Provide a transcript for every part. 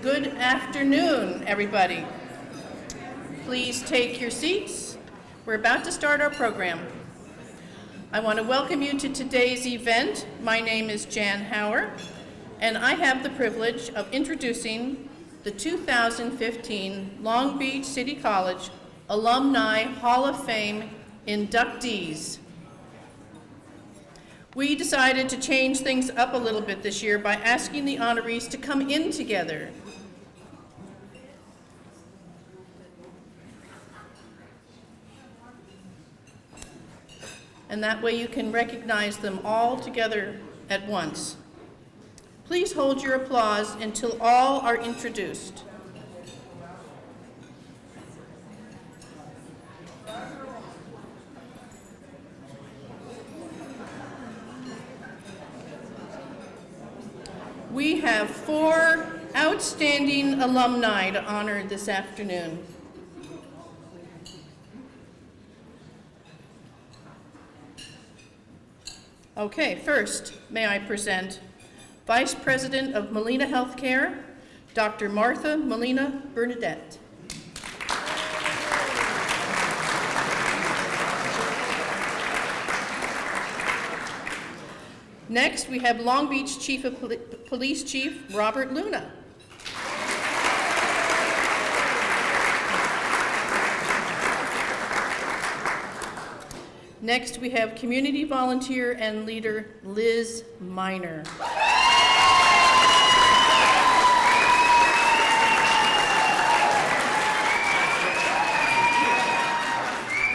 Good afternoon, everybody. Please take your seats. We're about to start our program. I want to welcome you to today's event. My name is Jan Hauer, and I have the privilege of introducing the 2015 Long Beach City College Alumni Hall of Fame inductees. We decided to change things up a little bit this year by asking the honorees to come in together. And that way you can recognize them all together at once. Please hold your applause until all are introduced. We have 4 outstanding alumni to honor this afternoon. Okay, first, may I present Vice President of Molina Healthcare, Dr. Martha Molina Bernadette. Next, we have Long Beach Chief of Police Chief Robert Luna. Next, we have community volunteer and leader Liz Miner.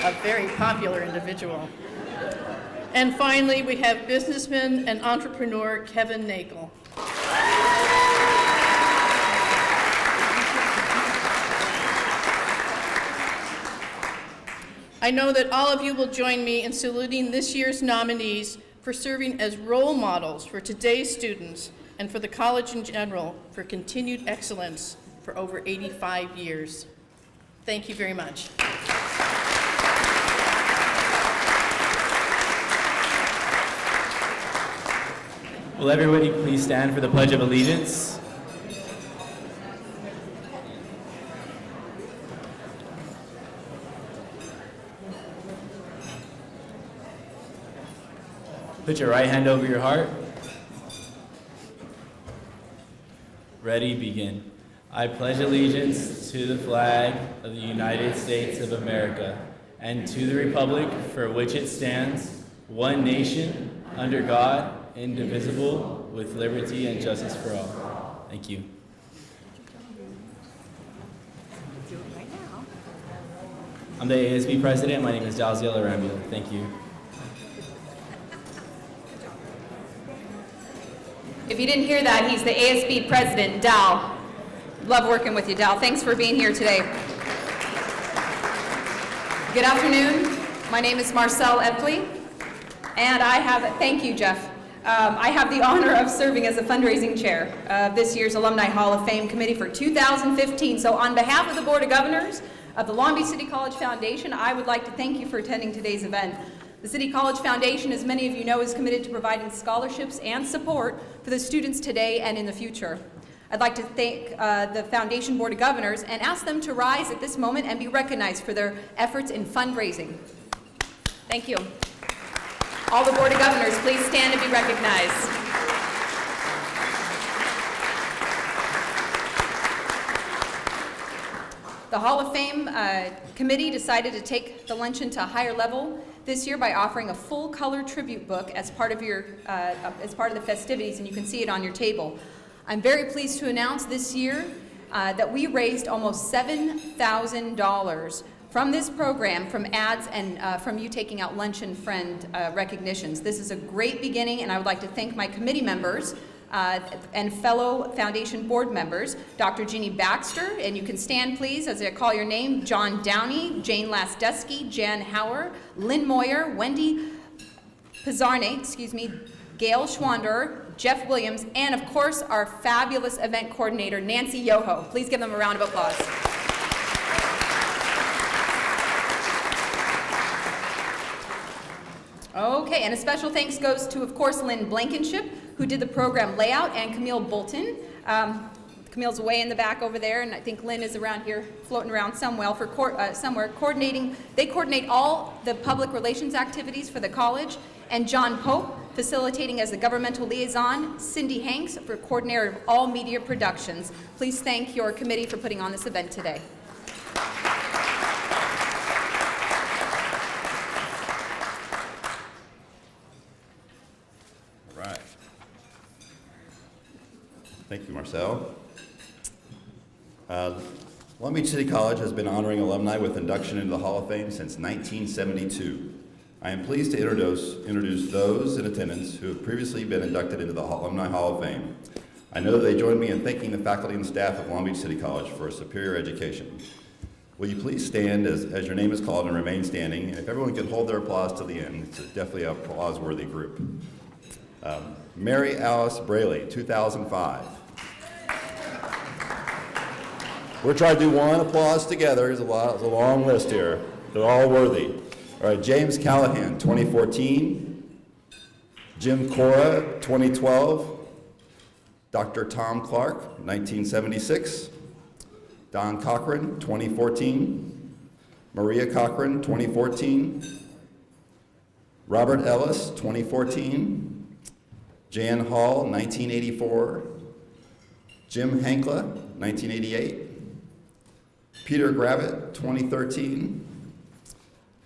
A very popular individual. And finally, we have businessman and entrepreneur Kevin Nagel. I know that all of you will join me in saluting this year's nominees for serving as role models for today's students and for the college in general for continued excellence for over 85 years. Thank you very much. Will everybody please stand for the Pledge of Allegiance? Put your right hand over your heart. Ready, begin. I pledge allegiance to the flag of the United States of America and to the republic for which it stands, one nation, under God, indivisible, with liberty and justice for all. Thank you. I'm the ASB president. My name is Dalziel Arambula. Thank you. If you didn't hear that, he's the ASB president, Dal. Love working with you, Dal. Thanks for being here today. Good afternoon. My name is Marcelle Epley, and thank you, Jeff. I have the honor of serving as a fundraising chair of this year's Alumni Hall of Fame Committee for 2015. So on behalf of the Board of Governors of the Long Beach City College Foundation, I would like to thank you for attending today's event. The City College Foundation, as many of you know, is committed to providing scholarships and support for the students today and in the future. I'd like to thank the Foundation Board of Governors and ask them to rise at this moment and be recognized for their efforts in fundraising. Thank you. All the Board of Governors, please stand and be recognized. The Hall of Fame committee decided to take the luncheon to a higher level this year by offering a full-color tribute book as part of the festivities, and you can see it on your table. I'm very pleased to announce this year that we raised almost $7,000 from this program, from ads and from you taking out Lunch and Friend recognitions. This is a great beginning, and I would like to thank my committee members and fellow Foundation board members, Dr. Jeannie Baxter, and you can stand please as I call your name, John Downey, Jane Lasdeski, Jan Hauer, Lynn Moyer, Wendy Pizarnik, Gail Schwander, Jeff Williams, and of course our fabulous event coordinator, Nancy Yoho. Please give them a round of applause. Okay, and a special thanks goes to, of course, Lynn Blankenship, who did the program layout, and Camille Bolton. Camille's way in the back over there, and I think Lynn is around here, floating around somewhere, coordinating. They coordinate all the public relations activities for the college, and John Pope, facilitating as the governmental liaison, Cindy Hanks, for coordinator of all media productions. Please thank your committee for putting on this event today. All right. Thank you, Marcel. Long Beach City College has been honoring alumni with induction into the Hall of Fame since 1972. I am pleased to introduce those in attendance who have previously been inducted into the Alumni Hall of Fame. I know that they join me in thanking the faculty and staff of Long Beach City College for a superior education. Will you please stand as your name is called and remain standing? And if everyone could hold their applause till the end, it's definitely an applause-worthy group. Mary Alice Braley, 2005. We're trying to do one applause together. There's a long list here. They're all worthy. All right, James Callahan, 2014. Jim Cora, 2012. Dr. Tom Clark, 1976. Don Cochran, 2014. Maria Cochran, 2014. Robert Ellis, 2014. Jan Hall, 1984. Jim Hankla, 1988. Peter Gravitt, 2013.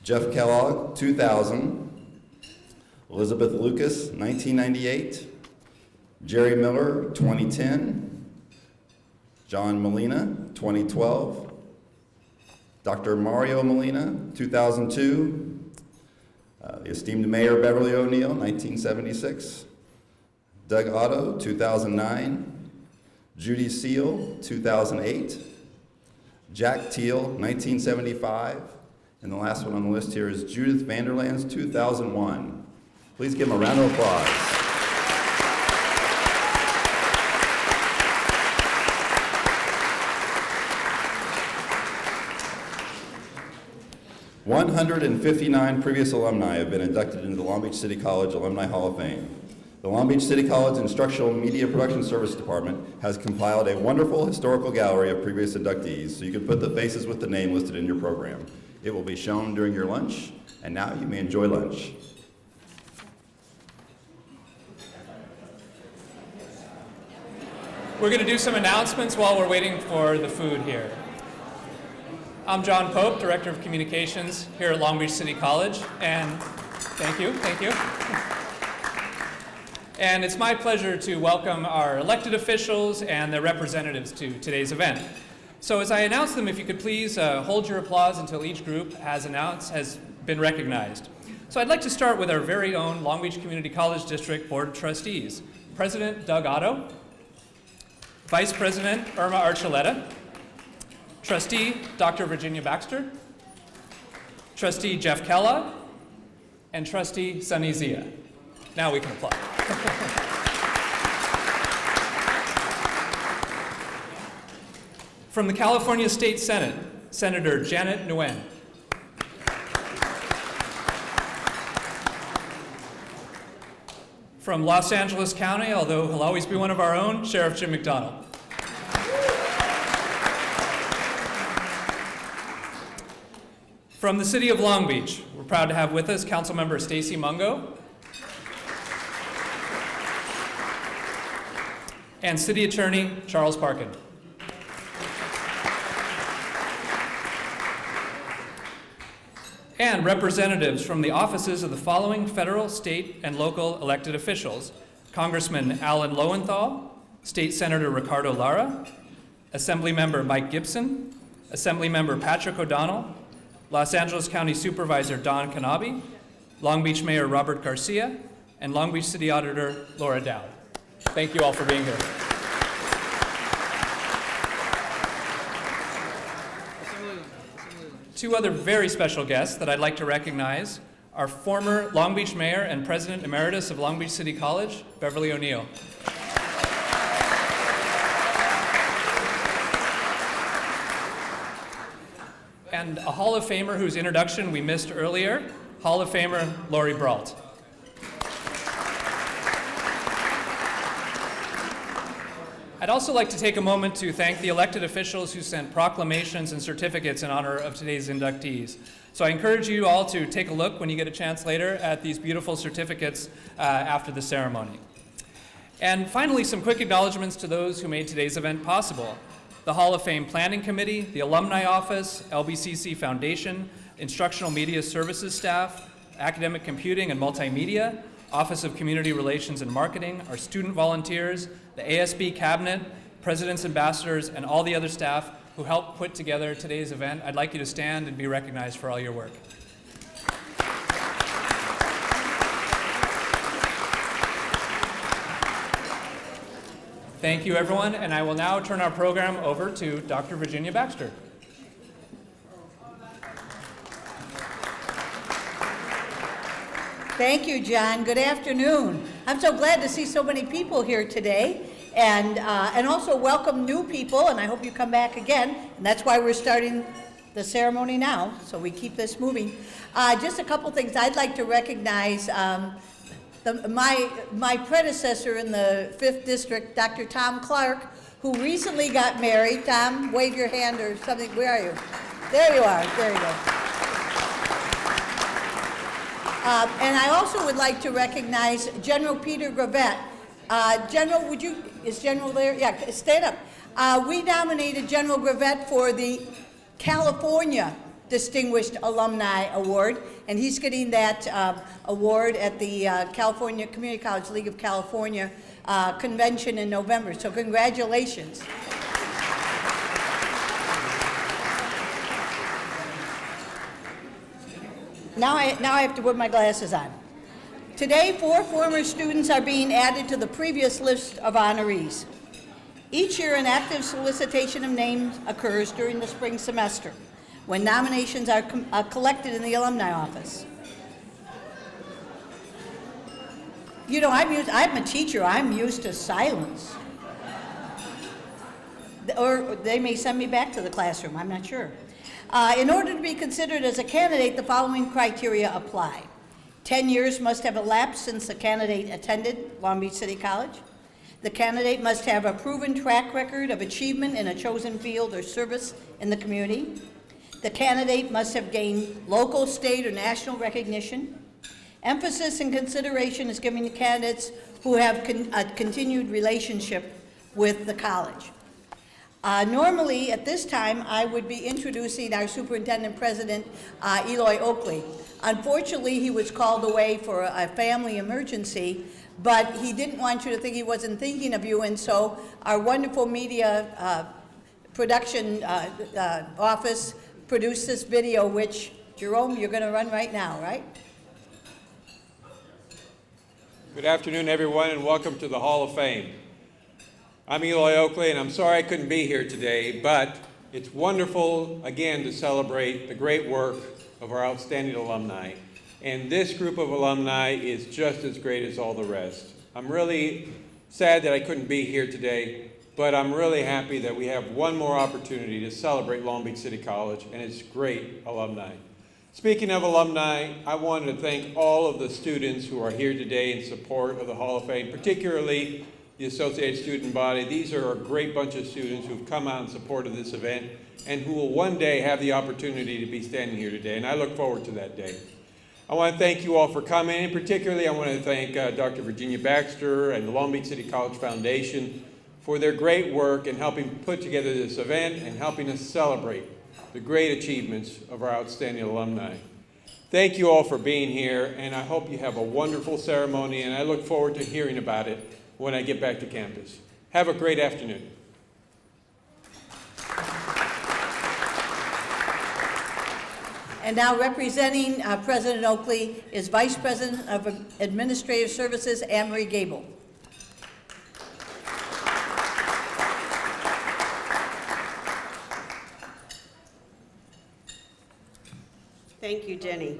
Jeff Kellogg, 2000. Elizabeth Lucas, 1998. Jerry Miller, 2010. John Molina, 2012. Dr. Mario Molina, 2002. The esteemed Mayor Beverly O'Neill, 1976. Doug Otto, 2009. Judy Seal, 2008. Jack Teal, 1975. And the last one on the list here is Judith Vanderlands, 2001. Please give them a round of applause. "159 previous alumni have been inducted into the Long Beach City College Alumni Hall of Fame. The Long Beach City College Instructional Media Production Service Department has compiled a wonderful historical gallery of previous inductees, so you can put the faces with the name listed in your program. It will be shown during your lunch, and now you may enjoy lunch. We're going to do some announcements while we're waiting for the food here. I'm John Pope, Director of Communications here at Long Beach City College, and thank you. And it's my pleasure to welcome our elected officials and their representatives to today's event. So as I announce them, if you could please hold your applause until each group has been recognized. So I'd like to start with our very own Long Beach Community College District Board of Trustees. President Doug Otto, Vice President Irma Archuleta, Trustee Dr. Virginia Baxter, Trustee Jeff Kellogg, and Trustee Sunny Zia. Now we can applaud. From the California State Senate, Senator Janet Nguyen. From Los Angeles County, although he'll always be one of our own, Sheriff Jim McDonald. From the city of Long Beach, we're proud to have with us Councilmember Stacy Mungo and City Attorney Charles Parkin. And representatives from the offices of the following federal, state, and local elected officials: Congressman Alan Lowenthal, State Senator Ricardo Lara, Assemblymember Mike Gibson, Assemblymember Patrick O'Donnell, Los Angeles County Supervisor Don Kanabe, Long Beach Mayor Robert Garcia, and Long Beach City Auditor Laura Dowd. Thank you all for being here. Two other very special guests that I'd like to recognize are former Long Beach Mayor and President Emeritus of Long Beach City College, Beverly O'Neill. And a Hall of Famer whose introduction we missed earlier, Hall of Famer Lori Brault. I'd also like to take a moment to thank the elected officials who sent proclamations and certificates in honor of today's inductees. So I encourage you all to take a look when you get a chance later at these beautiful certificates after the ceremony. And finally, some quick acknowledgments to those who made today's event possible. The Hall of Fame Planning Committee, the Alumni Office, LBCC Foundation, Instructional Media Services staff, Academic Computing and Multimedia, Office of Community Relations and Marketing, our student volunteers, the ASB Cabinet, President's Ambassadors, and all the other staff who helped put together today's event. I'd like you to stand and be recognized for all your work. Thank you, everyone, and I will now turn our program over to Dr. Virginia Baxter. Thank you, John. Good afternoon. I'm so glad to see so many people here today, and also welcome new people, and I hope you come back again. And that's why we're starting the ceremony now, so we keep this moving. Just a couple things. I'd like to recognize my predecessor in the 5th District, Dr. Tom Clark, who recently got married. Tom, wave your hand or something. Where are you? There you are. There you go. And I also would like to recognize General Peter Gravett. General, is General there? Yeah, stand up. We nominated General Gravett for the California Distinguished Alumni Award, and he's getting that award at the California Community College League of California convention in November. So congratulations. Now I have to put my glasses on. Today, 4 former students are being added to the previous list of honorees. Each year, an active solicitation of names occurs during the spring semester, when nominations are collected in the alumni office. You know, I'm a teacher. I'm used to silence. Or they may send me back to the classroom. I'm not sure. In order to be considered as a candidate, the following criteria apply. 10 years must have elapsed since the candidate attended Long Beach City College. The candidate must have a proven track record of achievement in a chosen field or service in the community. The candidate must have gained local, state, or national recognition. Emphasis and consideration is given to candidates who have a continued relationship with the college. Normally, at this time, I would be introducing our Superintendent President, Eloy Oakley. Unfortunately, he was called away for a family emergency, but he didn't want you to think he wasn't thinking of you, and so our wonderful media production office produced this video, which, Jerome, you're going to run right now, right? Good afternoon, everyone, and welcome to the Hall of Fame. I'm Eloy Oakley, and I'm sorry I couldn't be here today, but it's wonderful, again, to celebrate the great work of our outstanding alumni. And this group of alumni is just as great as all the rest. I'm really sad that I couldn't be here today, but I'm really happy that we have one more opportunity to celebrate Long Beach City College and its great alumni. Speaking of alumni, I wanted to thank all of the students who are here today in support of the Hall of Fame, particularly the Associated Student Body. These are a great bunch of students who've come out in support of this event and who will one day have the opportunity to be standing here today, and I look forward to that day. I want to thank you all for coming, and particularly I want to thank Dr. Virginia Baxter and the Long Beach City College Foundation for their great work in helping put together this event and helping us celebrate the great achievements of our outstanding alumni. Thank you all for being here, and I hope you have a wonderful ceremony, and I look forward to hearing about it when I get back to campus. Have a great afternoon. And now representing President Oakley is Vice President of Administrative Services, Anne-Marie Gable. Thank you, Jenny.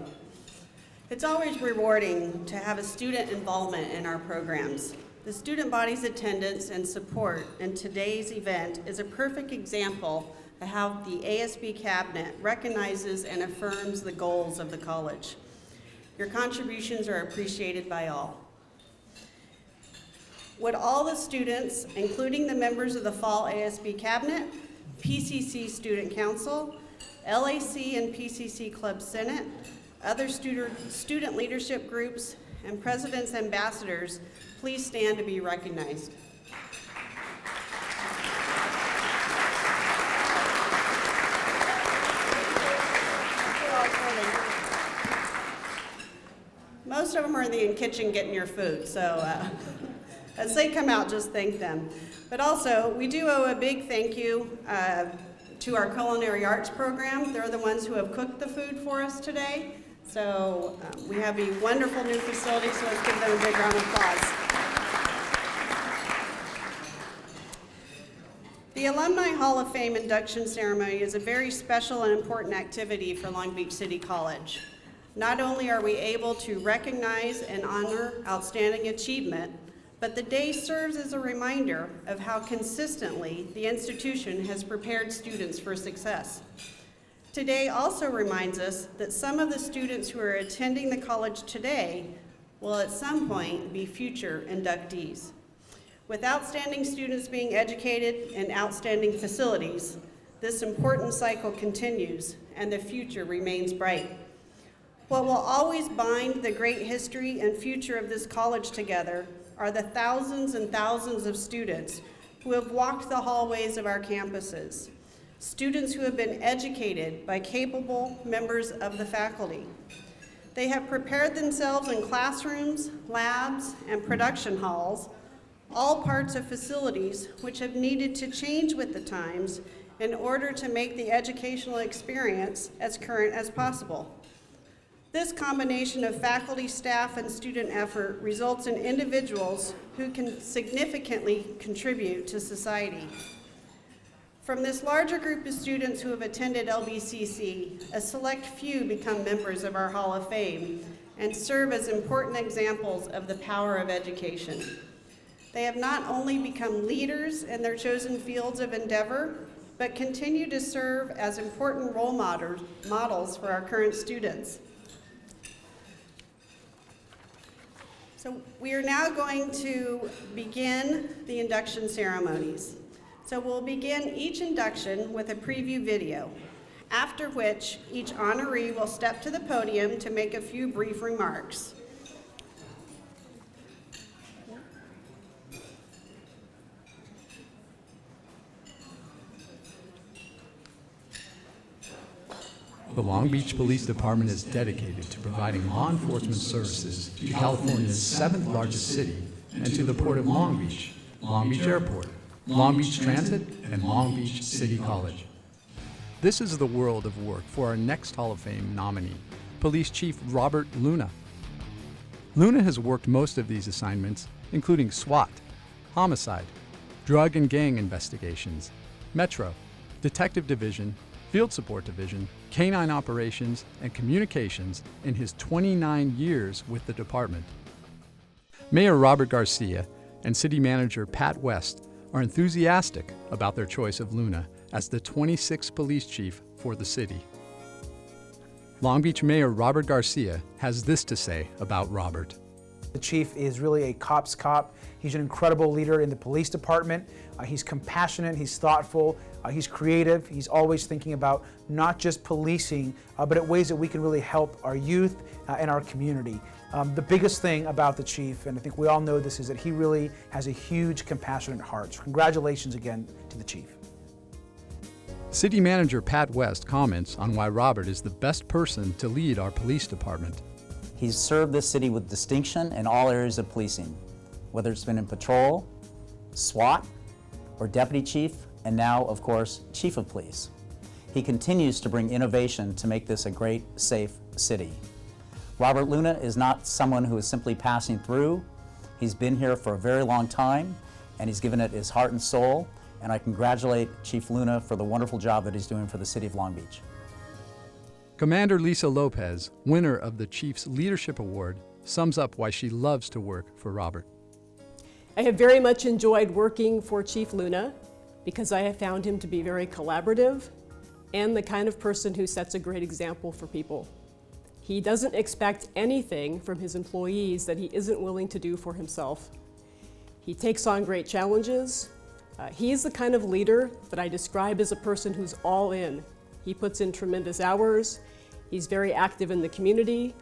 It's always rewarding to have a student involvement in our programs. The student body's attendance and support in today's event is a perfect example of how the ASB Cabinet recognizes and affirms the goals of the college. Your contributions are appreciated by all. Would all the students, including the members of the Fall ASB Cabinet, PCC Student Council, LAC and PCC Club Senate, other student leadership groups, and President's Ambassadors please stand to be recognized. Most of them are in the kitchen getting your food, so as they come out, just thank them. But also, we do owe a big thank you to our culinary arts program. They're the ones who have cooked the food for us today. So we have a wonderful new facility, so let's give them a big round of applause. The Alumni Hall of Fame induction ceremony is a very special and important activity for Long Beach City College. Not only are we able to recognize and honor outstanding achievement, but the day serves as a reminder of how consistently the institution has prepared students for success. Today also reminds us that some of the students who are attending the college today will at some point be future inductees. With outstanding students being educated in outstanding facilities, this important cycle continues and the future remains bright. What will always bind the great history and future of this college together are the thousands and thousands of students who have walked the hallways of our campuses, students who have been educated by capable members of the faculty. They have prepared themselves in classrooms, labs, and production halls, all parts of facilities which have needed to change with the times in order to make the educational experience as current as possible. This combination of faculty, staff, and student effort results in individuals who can significantly contribute to society. From this larger group of students who have attended LBCC, a select few become members of our Hall of Fame and serve as important examples of the power of education. They have not only become leaders in their chosen fields of endeavor, but continue to serve as important role models for our current students. So we are now going to begin the induction ceremonies. So we'll begin each induction with a preview video, after which each honoree will step to the podium to make a few brief remarks. The Long Beach Police Department is dedicated to providing law enforcement services to California's 7th largest city and to the Port of Long Beach, Long Beach Airport, Long Beach Transit, and Long Beach City College. This is the world of work for our next Hall of Fame nominee, Police Chief Robert Luna. Luna has worked most of these assignments, including SWAT, homicide, drug and gang investigations, Metro, Detective Division, Field Support Division, Canine Operations, and Communications in his 29 years with the department. Mayor Robert Garcia and City Manager Pat West are enthusiastic about their choice of Luna as the 26th police chief for the city. Long Beach Mayor Robert Garcia has this to say about Robert. The chief is really a cop's cop. He's an incredible leader in the police department. He's compassionate, he's thoughtful, he's creative. He's always thinking about not just policing, but at ways that we can really help our youth and our community. The biggest thing about the chief, and I think we all know this, is that he really has a huge compassionate heart. So congratulations again to the chief. City Manager Pat West comments on why Robert is the best person to lead our police department. He's served this city with distinction in all areas of policing, whether it's been in patrol, SWAT, or deputy chief, and now, of course, chief of police. He continues to bring innovation to make this a great, safe city. Robert Luna is not someone who is simply passing through. He's been here for a very long time, and he's given it his heart and soul, and I congratulate Chief Luna for the wonderful job that he's doing for the city of Long Beach. Commander Lisa Lopez, winner of the Chief's Leadership Award, sums up why she loves to work for Robert. I have very much enjoyed working for Chief Luna because I have found him to be very collaborative and the kind of person who sets a great example for people. He doesn't expect anything from his employees that he isn't willing to do for himself. He takes on great challenges. He is the kind of leader that I describe as a person who's all in. He puts in tremendous hours, he's very active in the community,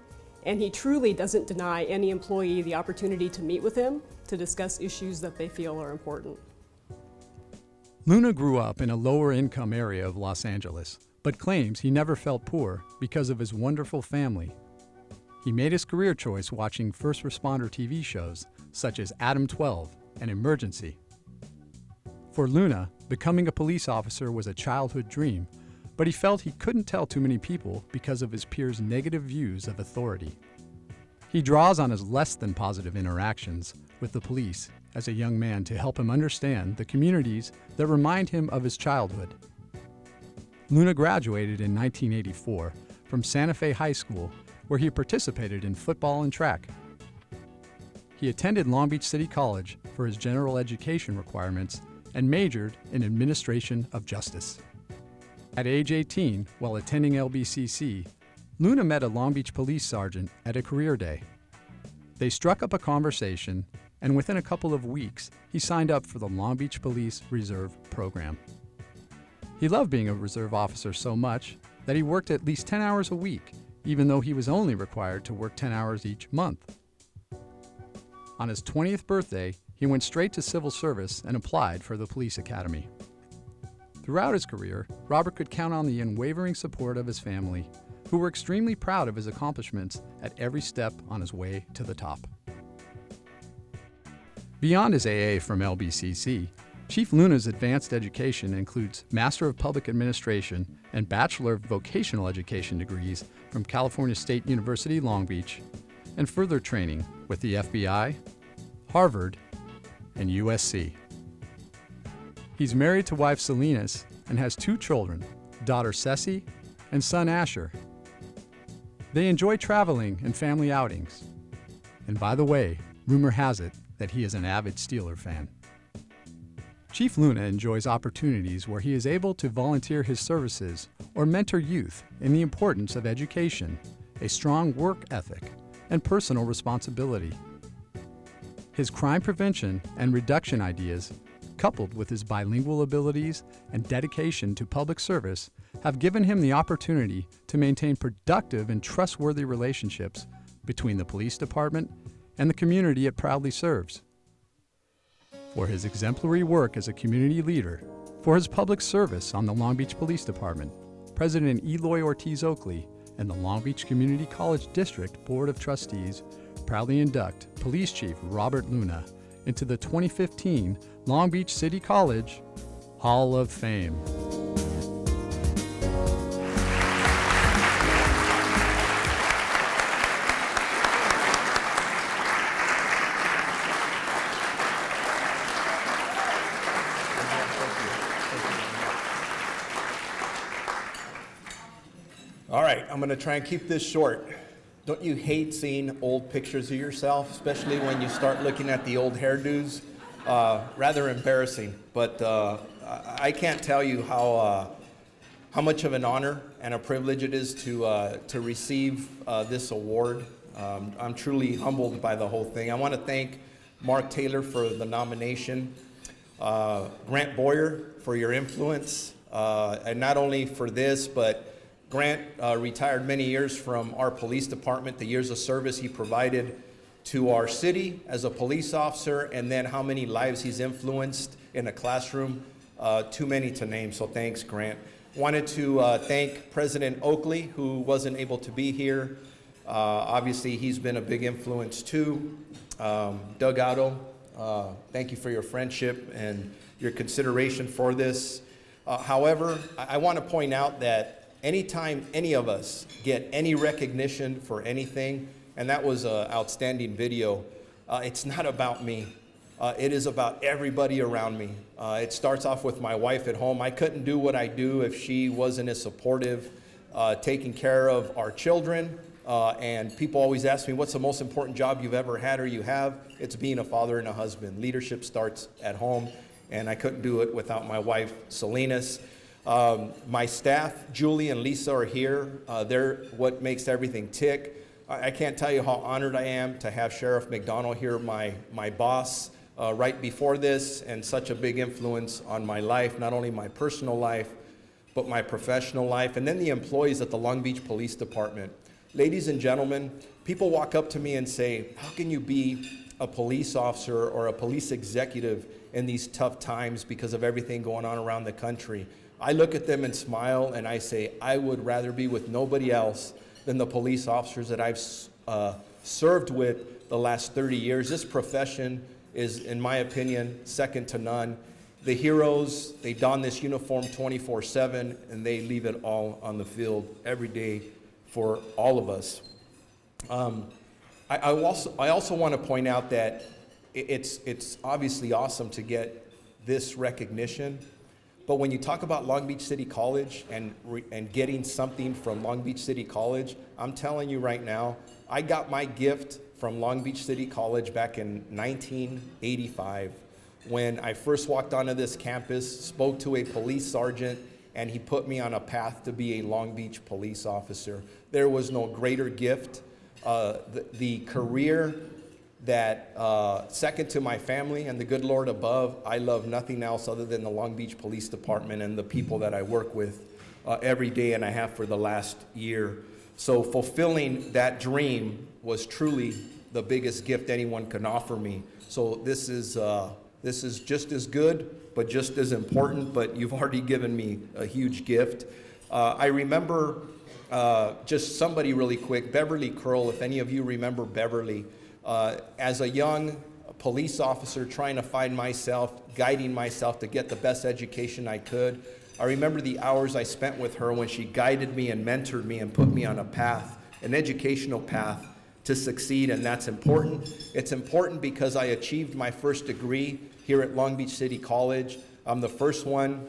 and he truly doesn't deny any employee the opportunity to meet with him to discuss issues that they feel are important. Luna grew up in a lower income area of Los Angeles, but claims he never felt poor because of his wonderful family. He made his career choice watching first responder TV shows such as Adam 12 and Emergency. For Luna, becoming a police officer was a childhood dream, but he felt he couldn't tell too many people because of his peers' negative views of authority. He draws on his less than positive interactions with the police as a young man to help him understand the communities that remind him of his childhood. Luna graduated in 1984 from Santa Fe High School, where he participated in football and track. He attended Long Beach City College for his general education requirements and majored in administration of justice. At age 18, while attending LBCC, Luna met a Long Beach police sergeant at a career day. They struck up a conversation, and within a couple of weeks, he signed up for the Long Beach Police Reserve program. He loved being a reserve officer so much that he worked at least 10 hours a week, even though he was only required to work 10 hours each month. On his 20th birthday, he went straight to civil service and applied for the police academy. Throughout his career, Robert could count on the unwavering support of his family, who were extremely proud of his accomplishments at every step on his way to the top. Beyond his AA from LBCC, Chief Luna's advanced education includes Master of Public Administration and Bachelor of Vocational Education degrees from California State University, Long Beach, and further training with the FBI, Harvard, and USC. He's married to wife Salinas and has 2 children, daughter Ceci and son Asher. They enjoy traveling and family outings. And by the way, rumor has it that he is an avid Steeler fan. Chief Luna enjoys opportunities where he is able to volunteer his services or mentor youth in the importance of education, a strong work ethic, and personal responsibility. His crime prevention and reduction ideas, coupled with his bilingual abilities and dedication to public service, have given him the opportunity to maintain productive and trustworthy relationships between the police department and the community it proudly serves. For his exemplary work as a community leader, for his public service on the Long Beach Police Department, President Eloy Ortiz Oakley and the Long Beach Community College District Board of Trustees proudly induct Police Chief Robert Luna into the 2015 Long Beach City College Hall of Fame. All right, I'm going to try and keep this short. Don't you hate seeing old pictures of yourself, especially when you start looking at the old hairdos? Rather embarrassing, but I can't tell you how much of an honor and a privilege it is to receive this award. I'm truly humbled by the whole thing. I want to thank Mark Taylor for the nomination, Grant Boyer for your influence, and not only for this, but Grant retired many years from our police department, the years of service he provided to our city as a police officer, and then how many lives he's influenced in a classroom, too many to name, so thanks, Grant. Wanted to thank President Oakley, who wasn't able to be here. Obviously, he's been a big influence too. Doug Otto, thank you for your friendship and your consideration for this. However, I want to point out that anytime any of us get any recognition for anything, and that was an outstanding video, it's not about me. It is about everybody around me. It starts off with my wife at home. I couldn't do what I do if she wasn't as supportive, taking care of our children. And people always ask me, what's the most important job you've ever had or you have? It's being a father and a husband. Leadership starts at home, and I couldn't do it without my wife, Salinas. My staff, Julie and Lisa, are here. They're what makes everything tick. I can't tell you how honored I am to have Sheriff McDonald here, my boss, right before this, and such a big influence on my life, not only my personal life, but my professional life, and then the employees at the Long Beach Police Department. Ladies and gentlemen, people walk up to me and say, how can you be a police officer or a police executive in these tough times because of everything going on around the country? I look at them and smile and I say, I would rather be with nobody else than the police officers that I've served with the last 30 years. This profession is, in my opinion, second to none. The heroes, they don this uniform 24/7 and they leave it all on the field every day for all of us. I also want to point out that it's obviously awesome to get this recognition, but when you talk about Long Beach City College and getting something from Long Beach City College, I'm telling you right now, I got my gift from Long Beach City College back in 1985 when I first walked onto this campus, spoke to a police sergeant, and he put me on a path to be a Long Beach police officer. There was no greater gift. The career that, second to my family and the good Lord above, I love nothing else other than the Long Beach Police Department and the people that I work with every day, and I have for the last year. So fulfilling that dream was truly the biggest gift anyone can offer me. So this is just as good, but just as important, but you've already given me a huge gift. I remember just somebody really quick, Beverly Curl, if any of you remember Beverly, as a young police officer trying to find myself, guiding myself to get the best education I could. I remember the hours I spent with her when she guided me and mentored me and put me on a path, an educational path to succeed, and that's important. It's important because I achieved my first degree here at Long Beach City College. I'm the first one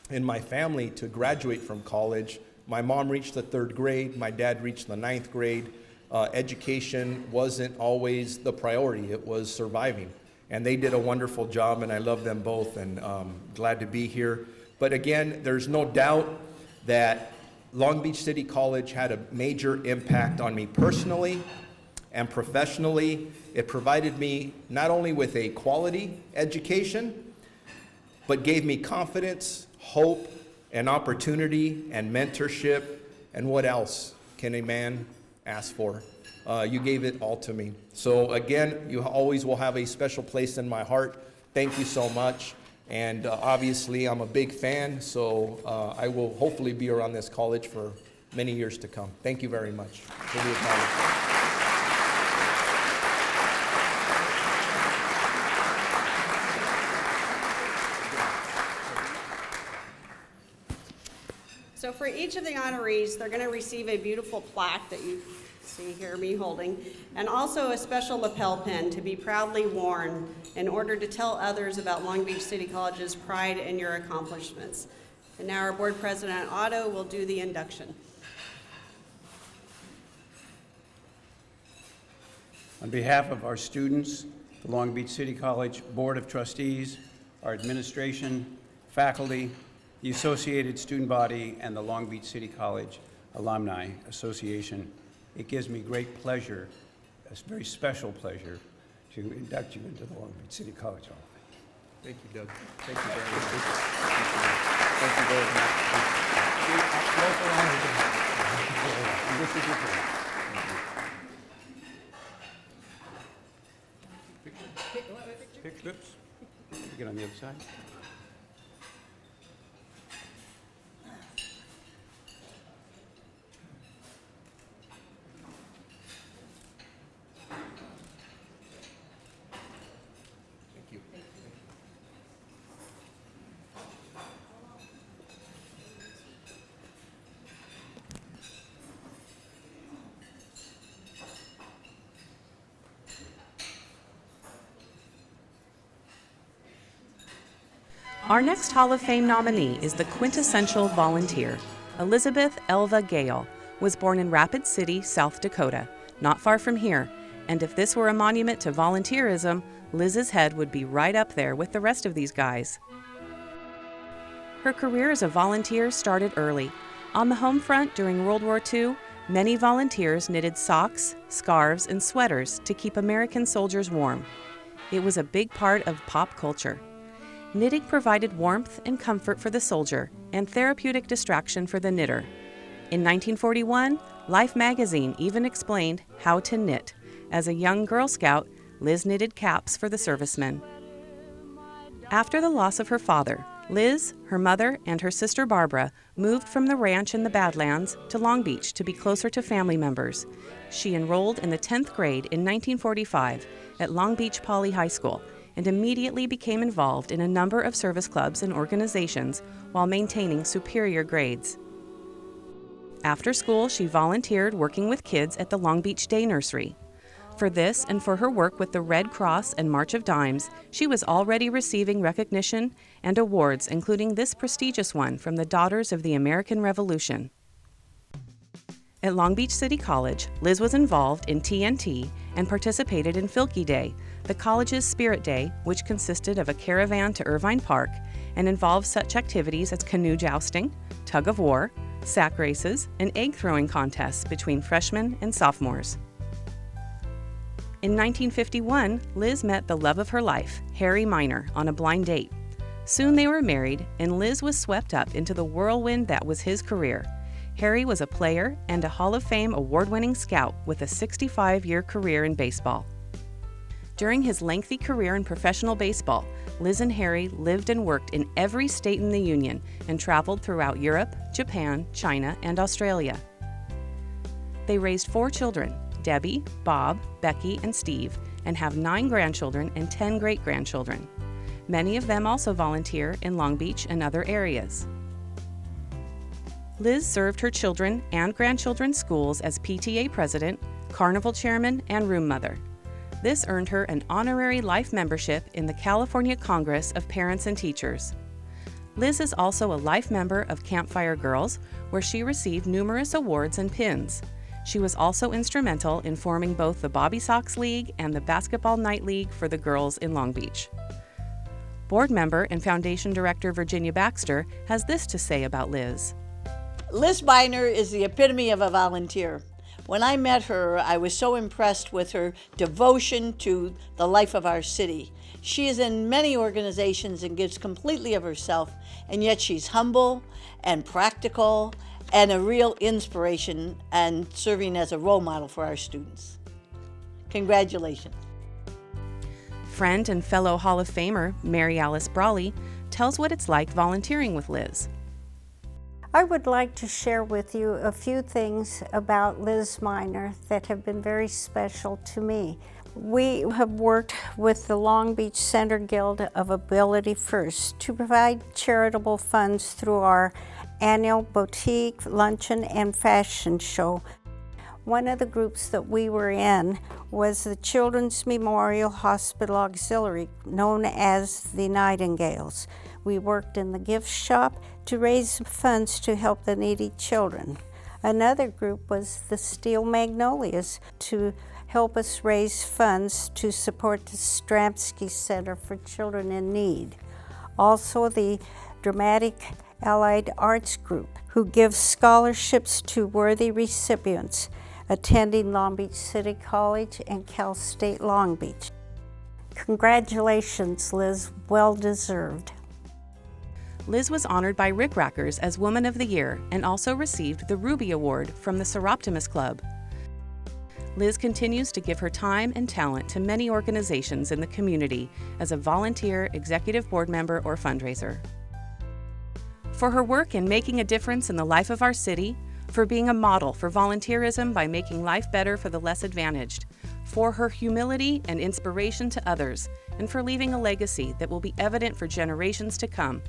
in my family to graduate from college. My mom reached the 3rd grade, my dad reached the 9th grade. Education wasn't always the priority, it was surviving. And they did a wonderful job, and I love them both, and glad to be here. But again, there's no doubt that Long Beach City College had a major impact on me personally and professionally. It provided me not only with a quality education, but gave me confidence, hope, and opportunity, and mentorship, and what else can a man ask for? You gave it all to me. So again, you always will have a special place in my heart. Thank you so much. And obviously, I'm a big fan, so I will hopefully be around this college for many years to come. Thank you very much for the acknowledgement. So for each of the honorees, they're going to receive a beautiful plaque that you see here me holding, and also a special lapel pin to be proudly worn in order to tell others about Long Beach City College's pride in your accomplishments. And now our board president, Otto, will do the induction. On behalf of our students, the Long Beach City College Board of Trustees, our administration, faculty, the Associated Student Body, and the Long Beach City College Alumni Association, it gives me great pleasure, a very special pleasure, to induct you into the Long Beach City College Hall of Fame. Thank you, Doug. Thank you very much. Thank you very much. And this is your plan. Picture. Oops. Get on the other side. Our next Hall of Fame nominee is the quintessential volunteer. Elizabeth Elva Gale was born in Rapid City, South Dakota, not far from here, and if this were a monument to volunteerism, Liz's head would be right up there with the rest of these guys. Her career as a volunteer started early. On the home front during World War II, many volunteers knitted socks, scarves, and sweaters to keep American soldiers warm. It was a big part of pop culture. Knitting provided warmth and comfort for the soldier and therapeutic distraction for the knitter. In 1941, Life magazine even explained how to knit. As a young Girl Scout, Liz knitted caps for the servicemen. After the loss of her father, Liz, her mother, and her sister Barbara moved from the ranch in the Badlands to Long Beach to be closer to family members. She enrolled in the 10th grade in 1945 at Long Beach Poly High School and immediately became involved in a number of service clubs and organizations while maintaining superior grades. After school, she volunteered working with kids at the Long Beach Day Nursery. For this and for her work with the Red Cross and March of Dimes, she was already receiving recognition and awards, including this prestigious one from the Daughters of the American Revolution. At Long Beach City College, Liz was involved in TNT and participated in Filky Day, the college's spirit day, which consisted of a caravan to Irvine Park and involved such activities as canoe jousting, tug of war, sack races, and egg throwing contests between freshmen and sophomores. In 1951, Liz met the love of her life, Harry Miner, on a blind date. Soon they were married, and Liz was swept up into the whirlwind that was his career. Harry was a player and a Hall of Fame award-winning scout with a 65-year career in baseball. During his lengthy career in professional baseball, Liz and Harry lived and worked in every state in the Union and traveled throughout Europe, Japan, China, and Australia. They raised 4 children, Debbie, Bob, Becky, and Steve, and have 9 grandchildren and 10 great-grandchildren. Many of them also volunteer in Long Beach and other areas. Liz served her children and grandchildren's schools as PTA president, carnival chairman, and room mother. This earned her an honorary life membership in the California Congress of Parents and Teachers. Liz is also a life member of Campfire Girls, where she received numerous awards and pins. She was also instrumental in forming both the Bobby Sox League and the Basketball Night League for the girls in Long Beach. Board member and foundation director Virginia Baxter has this to say about Liz. Liz Miner is the epitome of a volunteer. When I met her, I was so impressed with her devotion to the life of our city. She is in many organizations and gives completely of herself, and yet she's humble and practical and a real inspiration and serving as a role model for our students. Congratulations. Friend and fellow Hall of Famer Mary Alice Brawley tells what it's like volunteering with Liz. I would like to share with you a few things about Liz Miner that have been very special to me. We have worked with the Long Beach Center Guild of Ability First to provide charitable funds through our annual boutique, luncheon, and fashion show. One of the groups that we were in was the Children's Memorial Hospital Auxiliary, known as the Nightingales. We worked in the gift shop to raise funds to help the needy children. Another group was the Steel Magnolias to help us raise funds to support the Stramsky Center for Children in Need. Also the Dramatic Allied Arts Group, who gives scholarships to worthy recipients attending Long Beach City College and Cal State Long Beach. Congratulations, Liz, well deserved. Liz was honored by Rick Rackers as Woman of the Year and also received the Ruby Award from the Seroptimus Club. Liz continues to give her time and talent to many organizations in the community as a volunteer, executive board member, or fundraiser. For her work in making a difference in the life of our city, for being a model for volunteerism by making life better for the less advantaged, for her humility and inspiration to others, and for leaving a legacy that will be evident for generations to come,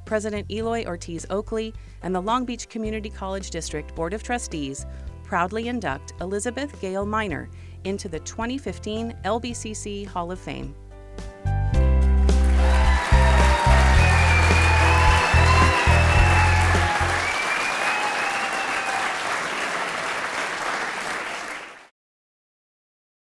President Eloy Ortiz Oakley and the Long Beach Community College District Board of Trustees proudly induct Elizabeth Gale Miner into the 2015 LBCC Hall of Fame.